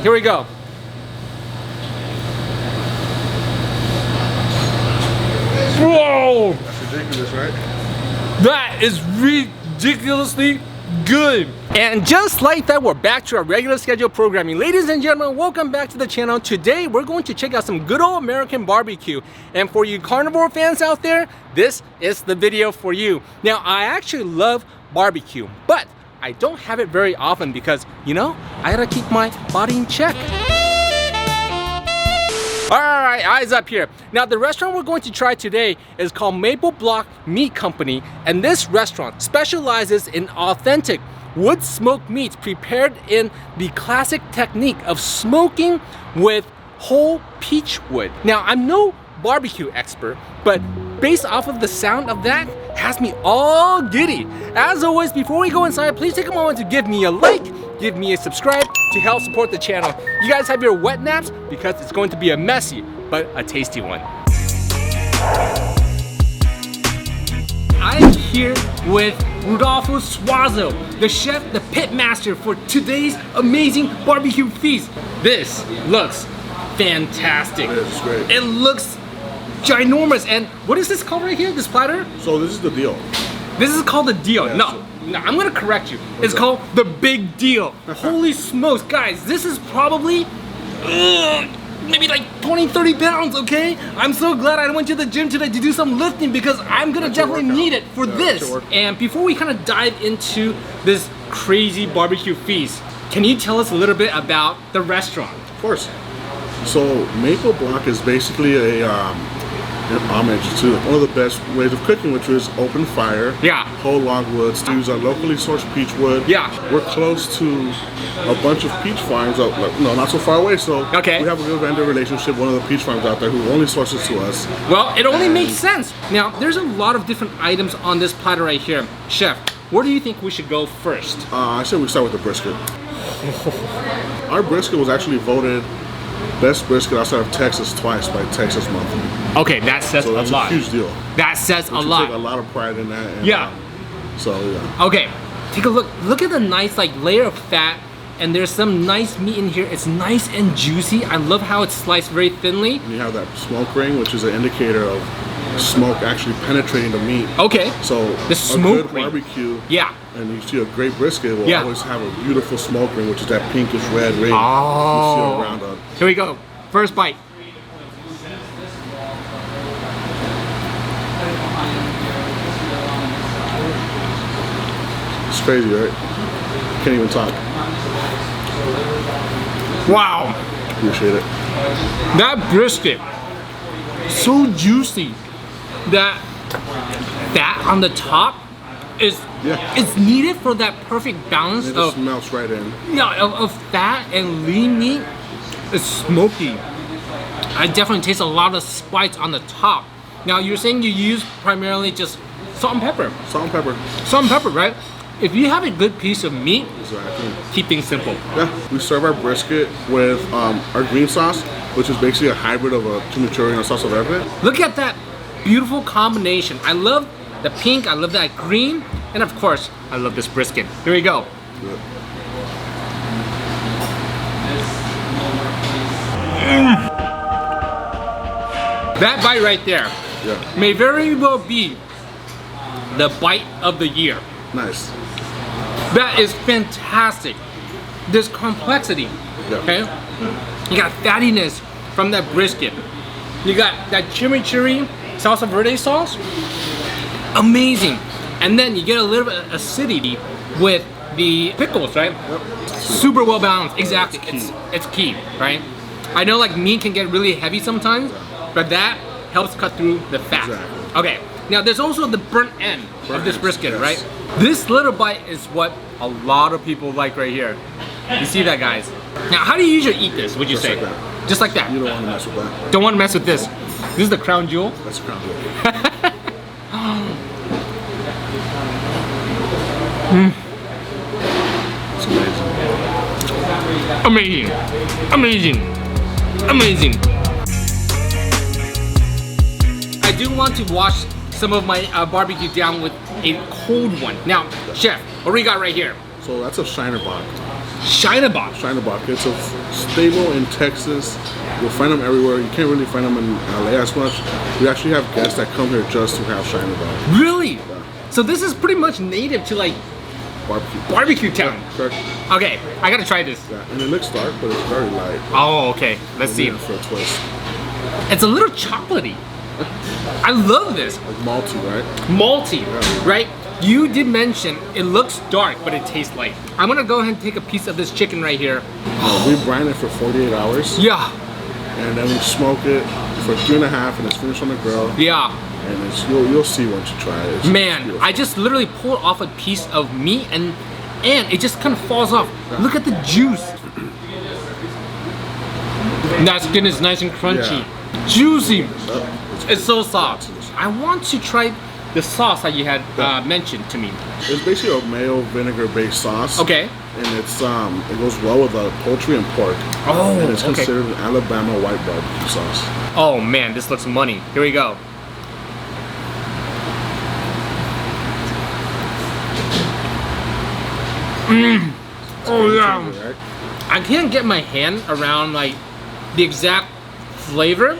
Here we go. Whoa! That's ridiculous, right? That is ridiculously good. And just like that, we're back to our regular schedule programming. Ladies and gentlemen, welcome back to the channel. Today, we're going to check out some good old American barbecue. And for you carnivore fans out there, this is the video for you. Now, I actually love barbecue, but I don't have it very often because, you know, I gotta keep my body in check. Alright, eyes up here. Now the restaurant we're going to try today is called Maple Block Meat Company, and this restaurant specializes in authentic wood smoked meats prepared in the classic technique of smoking with whole peach wood. Now I'm no barbecue expert, but based off of the sound of that, has me all giddy. As always, before we go inside, please take a moment to give me a like, give me a subscribe to help support the channel. You guys have your wet naps because it's going to be a messy but a tasty one. I'm here with Rodolfo Suazo, the chef, the pit master for today's amazing barbecue feast. This looks fantastic. It is great. It looks ginormous. And what is this called right here, this platter? So this is the deal. This is called the deal. Yeah, No, I'm gonna correct you. It's called the big deal. Holy smokes, guys, this is probably maybe like 20-30 pounds, okay? I'm so glad I went to the gym today to do some lifting because I'm gonna definitely need it for this. And before we kind of dive into this crazy barbecue feast, can you tell us a little bit about the restaurant? Of course. So Maple Block is basically an homage to one of the best ways of cooking, which is open fire, whole log woods, to use our locally sourced peach wood. We're close to a bunch of peach farms, not so far away, so we have a good vendor relationship, one of the peach farms out there who only sources to us. Well, it only makes sense. Now, there's a lot of different items on this platter right here. Chef, where do you think we should go first? I said we start with the brisket. Our brisket was actually voted best brisket outside of Texas twice by Texas Monthly. Okay, that says a lot. So that's a huge deal. That says a lot. Take a lot of pride in that. And, yeah. Okay, take a look. Look at the nice layer of fat, and there's some nice meat in here. It's nice and juicy. I love how it's sliced very thinly. And you have that smoke ring, which is an indicator of smoke actually penetrating the meat. Okay. So the smoke ring. Barbecue. And you see a great brisket will always have a beautiful smoke ring, which is that pinkish red ring. You see around on. Here we go. First bite. It's crazy, right? Can't even talk. Wow. Appreciate it. That brisket, so juicy. That fat on the top is it's needed for that perfect balance it just melts right in. Of fat and lean meat. It's smoky. I definitely taste a lot of spice on the top. Now you're saying you use primarily just salt and pepper. Salt and pepper. Salt and pepper, right? If you have a good piece of meat, keep things simple. Yeah, we serve our brisket with our green sauce, which is basically a hybrid of a chimichurri and a sauce of verde. Look at that beautiful combination. I love the pink, I love that green, and of course, I love this brisket. Here we go. Good. That bite right there may very well be the bite of the year. Nice. That is fantastic. There's complexity. Okay? You got fattiness from that brisket. You got that chimichurri salsa verde sauce. Amazing. And then you get a little bit of acidity with the pickles, right? Super well balanced. Exactly. It's key, right? I know meat can get really heavy sometimes, but that helps cut through the fat. Okay. Now there's also the burnt end of this brisket, right? This little bite is what a lot of people like right here. You see that, guys? Now, how do you usually eat this, would you say? Like that. Just like that? You don't want to mess with that. Don't want to mess with this. This is the crown jewel? That's the crown jewel. It's amazing. Amazing. Amazing. Amazing. I do want to wash some of my barbecue down with a cold one. Now, chef, what do we got right here? So that's a Shiner Bock. Scheinebach. Scheinebach. It's a staple in Texas. You'll find them everywhere. You can't really find them in LA as much. We actually have guests that come here just to have Scheinebach. Really? Yeah. So this is pretty much native to like barbecue town. Yeah, correct. Okay, I gotta try this. Yeah, and it looks dark, but it's very light. Oh, okay. Let's see. For a twist. It's a little chocolatey. I love this. Like malty, right? Malty, right? You did mention it looks dark, but it tastes light. I'm gonna go ahead and take a piece of this chicken right here. We brine it for 48 hours. Yeah. And then we smoke it for 3.5, and it's finished on the grill. Yeah. And it's, you'll see once you try it. Man, I just literally pulled off a piece of meat and it just kind of falls off. Yeah. Look at the juice. That skin is nice and crunchy. Yeah. Juicy. It's so soft. I want to try the sauce that you had mentioned to me. It's basically a mayo vinegar based sauce. Okay. And it's it goes well with poultry and pork. Oh, and it's considered an Alabama white barbecue sauce. Oh man, this looks money. Here we go. Oh yeah. Right? I can't get my hand around like the exact flavor.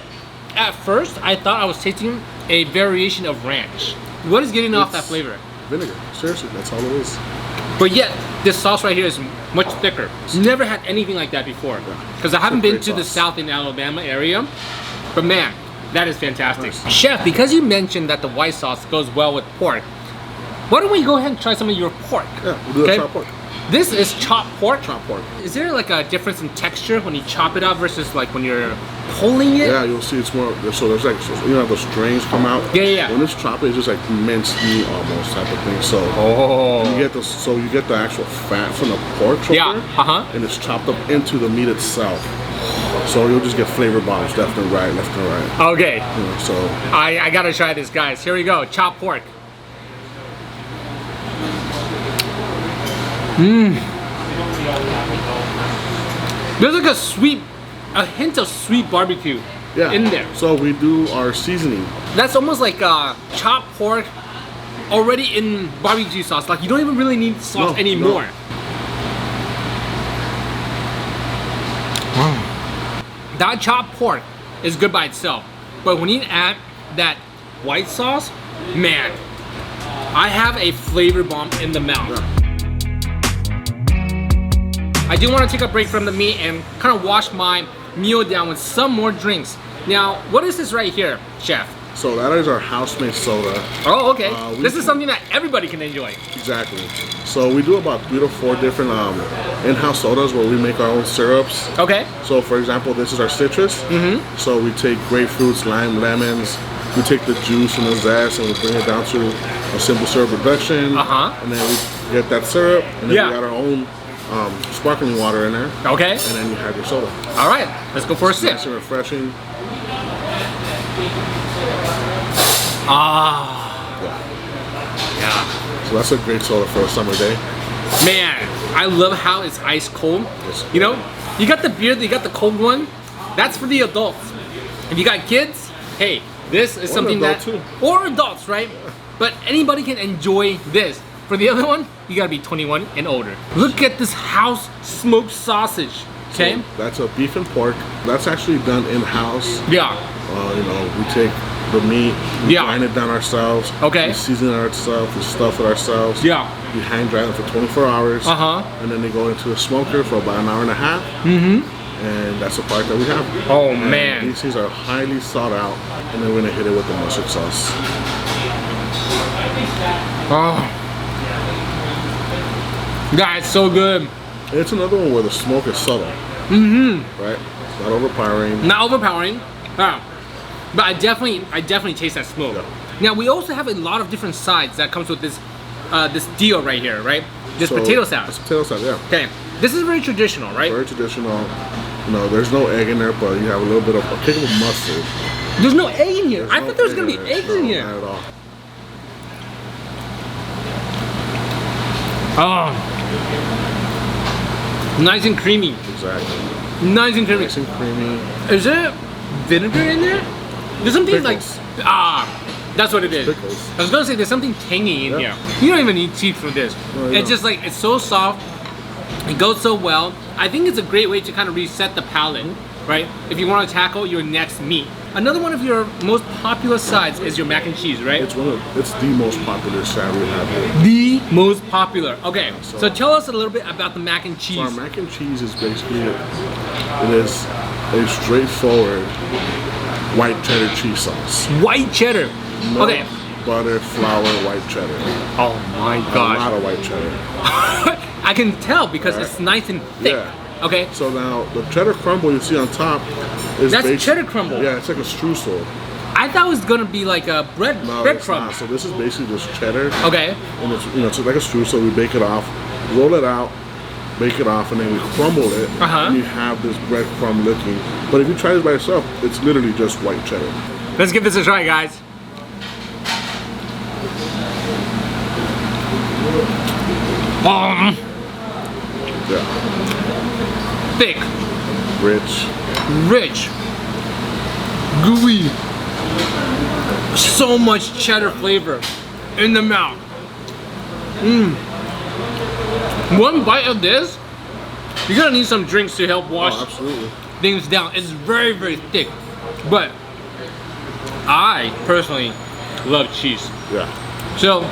At first, I thought I was tasting a variation of ranch. What is getting off that flavor? Vinegar. Seriously, that's all it is. But yet, this sauce right here is much thicker. Never had anything like that before. Because I haven't been to the South in Alabama area. But man, that is fantastic. Nice. Chef, because you mentioned that the white sauce goes well with pork, why don't we go ahead and try some of your pork? Yeah, we'll do the chopped pork. This is chopped pork? Chopped pork. Is there like a difference in texture when you chop it up versus like when you're pulling it? Yeah, you'll see it's more, so there's like, you know, the strings come out. Yeah. When it's chopped, it's just like minced meat almost type of thing. So you get the actual fat from the pork choker, and it's chopped up into the meat itself. So you'll just get flavor bombs left and right, left and right. Okay. You know, so I gotta try this, guys. Here we go, chopped pork. There's like a hint of sweet barbecue in there. So we do our seasoning. That's almost like chopped pork already in barbecue sauce. Like you don't even really need sauce anymore. No. That chopped pork is good by itself. But when you add that white sauce, man, I have a flavor bomb in the mouth. Yeah. I do want to take a break from the meat and kind of wash my meal down with some more drinks. Now, what is this right here, Chef? So that is our house-made soda. Oh, okay. This is something that everybody can enjoy. Exactly. So we do about 3 to 4 different in-house sodas where we make our own syrups. Okay. So for example, this is our citrus. So we take grapefruits, lime, lemons. We take the juice and the zest and we bring it down to a simple syrup reduction. And then we get that syrup and then we got our own sparkling water in there. Okay. And then you have your soda. All right, let's go for a sip. Nice and refreshing. Yeah. So that's a great soda for a summer day. Man, I love how it's ice cold. You know, you got the beer, you got the cold one. That's for the adults. If you got kids, hey, this is something that, or adults, right? But anybody can enjoy this. For the other one, you gotta be 21 and older. Look at this house smoked sausage. Okay. So that's a beef and pork. That's actually done in-house. Yeah. You know, we take the meat, we grind it down ourselves. Okay. We season it ourselves, we stuff it ourselves. Yeah. We hang dry them for 24 hours. And then they go into a smoker for about an hour and a half. And that's the part that we have. Oh man. These things are highly sought out. And then we're gonna hit it with the mustard sauce. Oh. That's so good. It's another one where the smoke is subtle. Right? It's not overpowering. Not overpowering. But I definitely taste that smoke. Yeah. Now we also have a lot of different sides that comes with this this deal right here, right? This potato salad. It's potato salad, yeah. Okay. This is very traditional, right? Very traditional. You know, there's no egg in there, but you have a little bit of a kick of mustard. There's no egg in here. I thought there was gonna be eggs in here. Not at all. Oh. Nice and creamy. Exactly. Nice and creamy. Nice and creamy. Is there vinegar in there? There's something pickles. That's what it is. Pickles. I was gonna say there's something tangy in here. You don't even need teeth for this. No, it's just like, it's so soft. It goes so well. I think it's a great way to kind of reset the palate, right? If you want to tackle your next meat. Another one of your most popular sides is your mac and cheese, right? It's the most popular side we have here. The most popular. Okay, so tell us a little bit about the mac and cheese. So our mac and cheese is basically, it is a straightforward white cheddar cheese sauce. White cheddar. Milk, butter, flour, white cheddar. Oh my gosh. A lot of white cheddar. I can tell because it's nice and thick. Yeah. Okay. So now the cheddar crumble you see on top is cheddar crumble. Yeah, it's like a streusel. I thought it was gonna be like a bread crumb. So this is basically just cheddar. Okay. And it's it's like a streusel. We bake it off, roll it out, bake it off, and then we crumble it. And you have this breadcrumb looking. But if you try this by yourself, it's literally just white cheddar. Let's give this a try, guys. Yeah. Thick. Rich. Gooey. So much cheddar flavor in the mouth. One bite of this, you're gonna need some drinks to help wash things down. It's very, very thick. But I personally love cheese. Yeah. So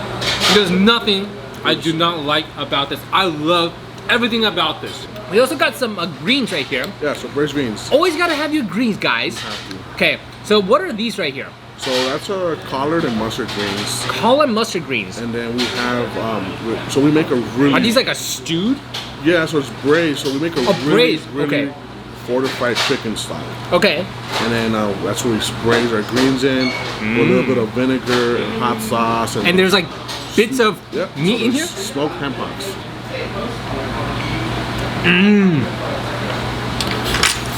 there's nothing I do not like about this. I love everything about this. We also got some greens right here. Yeah, so braised greens. Always gotta have your greens, guys. Okay, so what are these right here? So that's our collard and mustard greens. Collard mustard greens. And then we have, so we make a really... Are these like a stewed? Yeah, so it's braised. So we make a really fortified chicken style. Okay. And then that's where we braise our greens in, with a little bit of vinegar and hot sauce. And there's like bits of meat in here? Smoked ham hocks.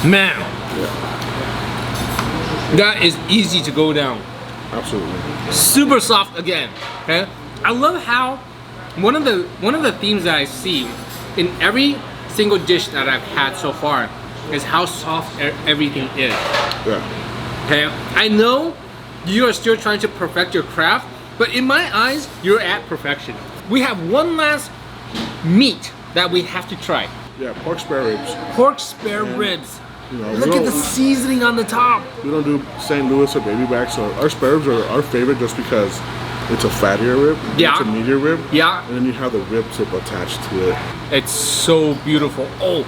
Man. Yeah. That is easy to go down. Absolutely. Super soft again. Okay. I love how one of the themes that I see in every single dish that I've had so far is how soft everything is. Yeah. Okay. I know you are still trying to perfect your craft, but in my eyes, you're at perfection. We have one last meat that we have to try. Yeah, pork spare ribs. Pork spare ribs. Look at the seasoning on the top. We don't do St. Louis or baby back, so our spare ribs are our favorite just because it's a fattier rib. Yeah. It's a meatier rib. Yeah. And then you have the rib tip attached to it. It's so beautiful. Oh.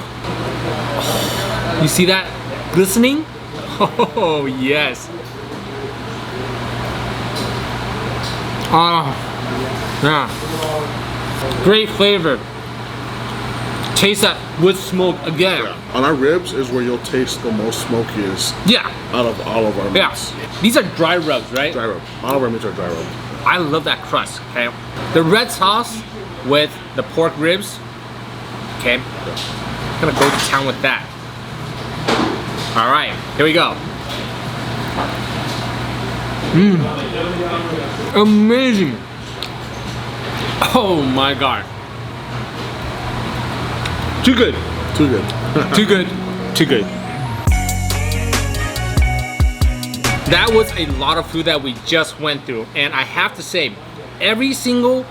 You see that glistening? Oh, yes. Yeah. Great flavor. Taste that wood smoke again. Yeah. On our ribs is where you'll taste the most smokiest. Yeah. Out of all of our meats. Yeah. These are dry rubs, right? Dry rub. All of our meats are dry rub. I love that crust. Okay. The red sauce with the pork ribs. Okay. I'm gonna go to town with that. All right. Here we go. Amazing. Oh my god. Too good. Too good. Too good. Too good. That was a lot of food that we just went through, and I have to say, every single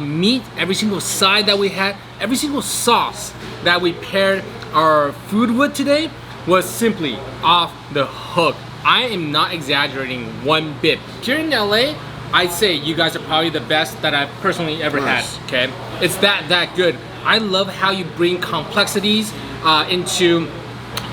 meat, every single side that we had, every single sauce that we paired our food with today was simply off the hook. I am not exaggerating one bit. Here in LA, I'd say you guys are probably the best that I've personally ever had, okay? It's that good. I love how you bring complexities into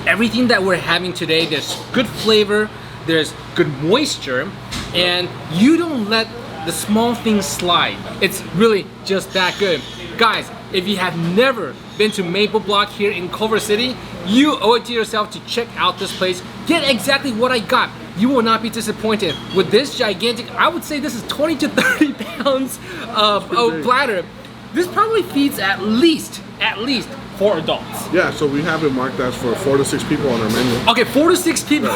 everything that we're having today. There's good flavor, there's good moisture, and you don't let the small things slide. It's really just that good. Guys, if you have never been to Maple Block here in Culver City, you owe it to yourself to check out this place. Get exactly what I got. You will not be disappointed. With this gigantic, I would say this is 20 to 30 pounds of platter. This probably feeds at least 4 adults. Yeah, so we have it marked as for 4 to 6 people on our menu. Okay, 4 to 6 people.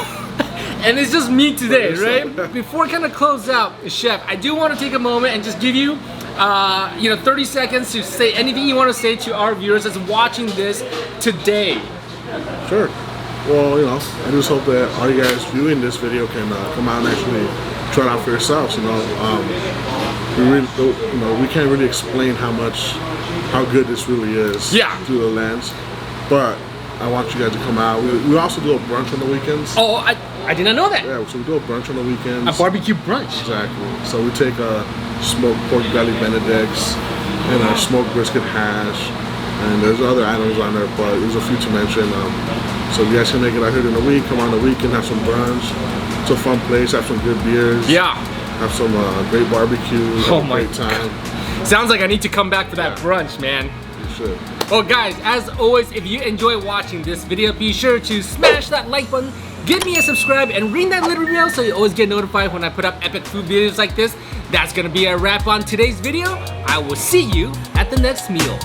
And it's just me today, right? Before I kind of close out, Chef, I do want to take a moment and just give you 30 seconds to say anything you want to say to our viewers that's watching this today. Sure. Well, I just hope that all you guys viewing this video can come out and actually try it out for yourselves. We really, we can't really explain how much how good this really is through the lens. But I want you guys to come out. We also do a brunch on the weekends. Oh, I did not know that. Yeah, so we do a brunch on the weekends. A barbecue brunch. Exactly. So we take a smoked pork belly benedicts and a smoked brisket hash. And there's other items on there, but there's a few to mention. So you guys can make it out here during the week. Come on the weekend, have some brunch. It's a fun place. Have some good beers. Yeah. Have some great barbecue. Oh my great time. Sounds like I need to come back for that brunch, man. You should. Well, guys, as always, if you enjoy watching this video, be sure to smash that like button, give me a subscribe, and ring that little bell so you always get notified when I put up epic food videos like this. That's gonna be a wrap on today's video. I will see you at the next meal.